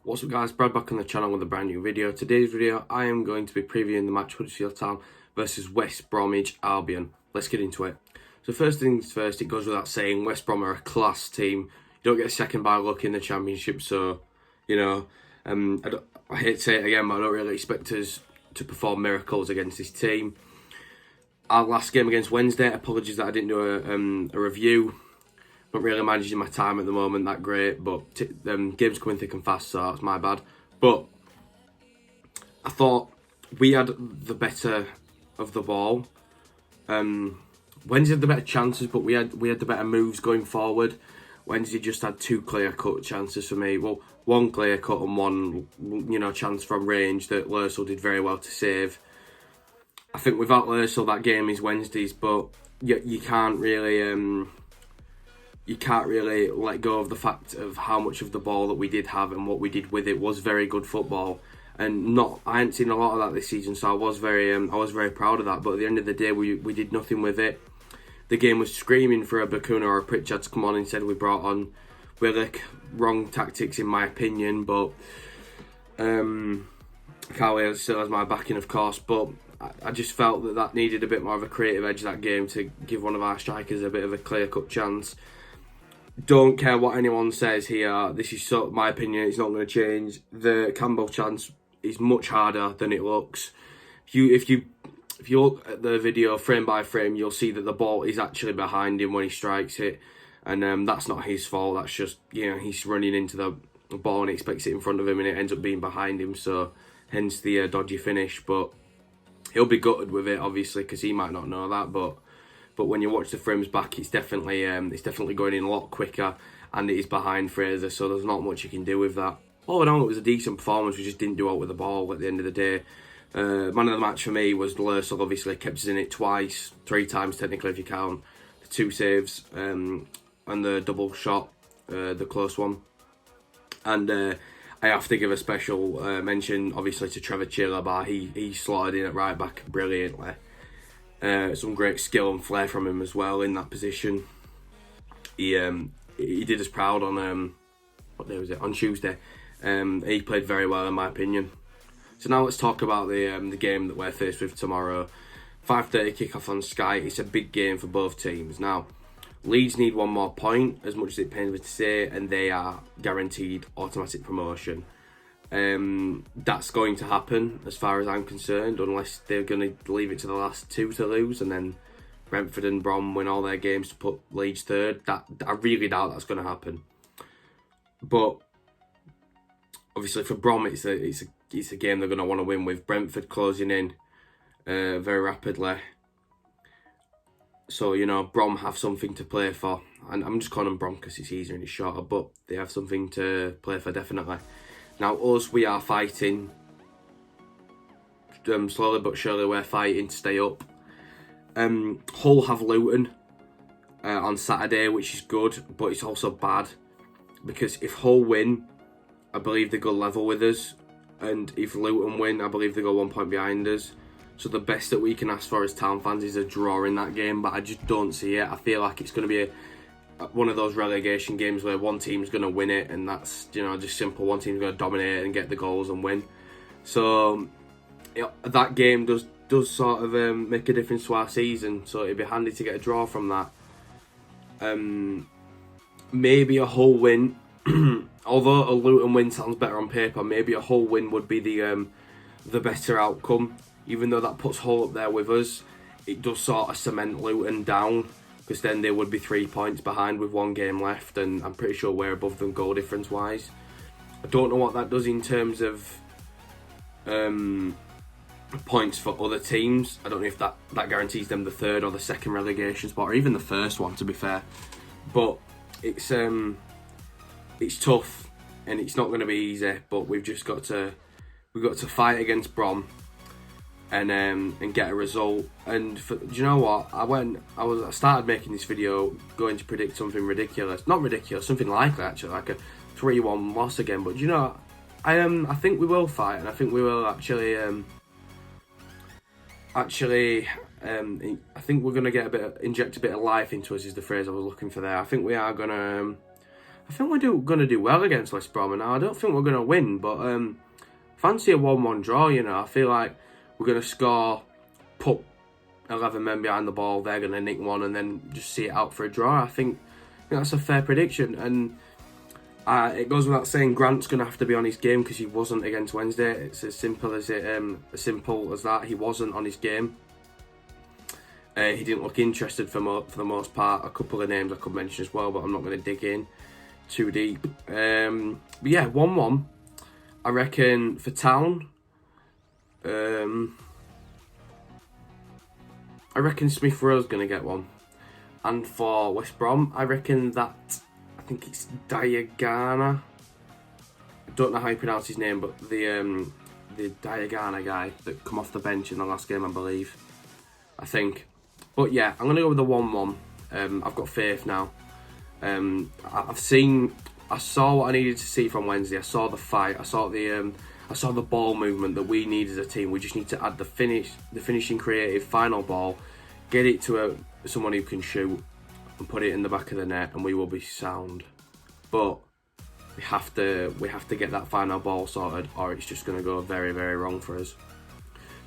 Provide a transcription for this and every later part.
What's up guys, Brad back on the channel with a brand new video. Today's video I am going to be previewing the match Huddersfield Town versus West Bromwich Albion. Let's get into it. So first things first, it goes without saying, West Brom are a class team. You don't get a second by luck in the Championship, so, you know, I hate to say it again, but I don't really expect us to perform miracles against this team. Our last game against Wednesday, apologies that I didn't do a review. Not really managing my time at the moment that great, but games coming thick and fast, so that's my bad. But I thought we had the better of the ball. Wednesday had the better chances, but we had the better moves going forward. Wednesday just had two clear-cut chances for me. Well, one clear-cut and one, chance from range that Lersel did very well to save. I think without Lersel, that game is Wednesday's, but you can't really let go of the fact of how much of the ball that we did have and what we did with it was very good football. And I hadn't seen a lot of that this season, so I was very proud of that. But at the end of the day, we did nothing with it. The game was screaming for a Bakuna or a Pritchard to come on. Instead, we brought on Willock. Wrong tactics, in my opinion, but Carly still has my backing, of course. But I just felt that needed a bit more of a creative edge, that game, to give one of our strikers a bit of a clear-cut chance. Don't care what anyone says here. This is my opinion. It's not going to change. The Campbell chance is much harder than it looks. If you look at the video frame by frame, you'll see that the ball is actually behind him when he strikes it, and that's not his fault. That's just he's running into the ball and expects it in front of him, and it ends up being behind him. So hence the dodgy finish. But he'll be gutted with it, obviously, because he might not know that, but when you watch the frames back, it's definitely going in a lot quicker, and it is behind Fraser, so there's not much you can do with that. All in all, it was a decent performance. We just didn't do out with the ball at the end of the day. Man of the match for me was Lersel. Obviously, kept us in it three times technically if you count the two saves and the double shot, the close one. And I have to give a special mention, obviously, to Trevor Chilaba. He slotted in at right back brilliantly. Some great skill and flair from him as well in that position. He did us proud on what day was it? On Tuesday. He played very well in my opinion. So now let's talk about the game that we're faced with tomorrow. 5:30 kickoff on Sky. It's a big game for both teams. Now, Leeds need one more point, as much as it pains me to say, and they are guaranteed automatic promotion. That's going to happen as far as I'm concerned, unless they're going to leave it to the last two to lose, and then Brentford and Brom win all their games to put Leeds third. I really doubt that's going to happen. But obviously for Brom, it's a game they're going to want to win, with Brentford closing in very rapidly. So Brom have something to play for, and I'm just calling them Brom because it's easier and it's shorter, but they have something to play for definitely. Now, we are fighting. Slowly but surely, we're fighting to stay up. Hull have Luton on Saturday, which is good, but it's also bad. Because if Hull win, I believe they go level with us. And if Luton win, I believe they go 1 point behind us. So the best that we can ask for as Town fans is a draw in that game, but I just don't see it. I feel like it's going to be one of those relegation games where one team's going to win it, and that's just simple. One team's going to dominate and get the goals and win. So that game does sort of make a difference to our season. So it'd be handy to get a draw from that. Maybe a Hull win, although a Luton win sounds better on paper. Maybe a Hull win would be the better outcome. Even though that puts Hull up there with us, it does sort of cement Luton down, because then they would be 3 points behind with one game left, and I'm pretty sure we're above them goal difference wise. I don't know what that does in terms of points for other teams. I don't know if that guarantees them the third or the second relegation spot, or even the first one, to be fair. But it's tough, and it's not going to be easy. But we've got to fight against Brom and get a result. And do you know what? I started making this video going to predict something ridiculous. Not ridiculous, something likely actually, like a 3-1 loss again. But I think we will fight, and I think we will actually I think we're gonna get inject a bit of life into us, is the phrase I was looking for there. I think we are gonna I think we're going to do well against West Brom. Now, I don't think we're going to win, but fancy a 1-1 draw, you know. I feel like we're going to score, put 11 men behind the ball, they're going to nick one, and then just see it out for a draw. I think that's a fair prediction. And it goes without saying, Grant's going to have to be on his game because he wasn't against Wednesday. It's as simple as that. He wasn't on his game. He didn't look interested for the most part. A couple of names I could mention as well, but I'm not going to dig in too deep. But yeah, 1-1. I reckon for Town, I reckon Smith Rowe's going to get one. And for West Brom, I reckon that, I think it's Diagana. I don't know how you pronounce his name, but the Diagana guy that come off the bench in the last game, I believe. I think. But yeah, I'm going to go with the 1-1. I've got faith now. I saw what I needed to see from Wednesday. I saw the fight. I saw the ball movement that we need as a team. We just need to add the finishing creative final ball, get it to someone who can shoot, and put it in the back of the net, and we will be sound. But we have to get that final ball sorted, or it's just going to go very, very wrong for us.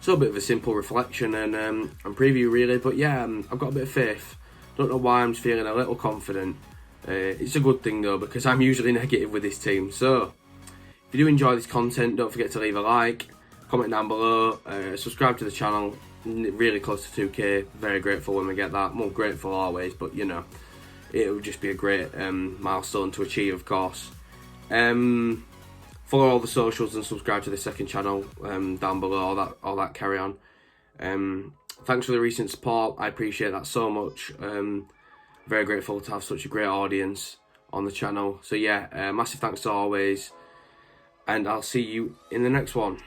So a bit of a simple reflection and preview really, but yeah, I've got a bit of faith. Don't know why, I'm just feeling a little confident. It's a good thing though, because I'm usually negative with this team. So if you do enjoy this content, don't forget to leave a like, comment down below, subscribe to the channel. Really close to 2k, very grateful when we get that. More grateful always, but you know, it would just be a great milestone to achieve, of course. Follow all the socials and subscribe to the second channel down below, all that carry on. Thanks for the recent support, I appreciate that so much. Very grateful to have such a great audience on the channel. So yeah, massive thanks as always, and I'll see you in the next one.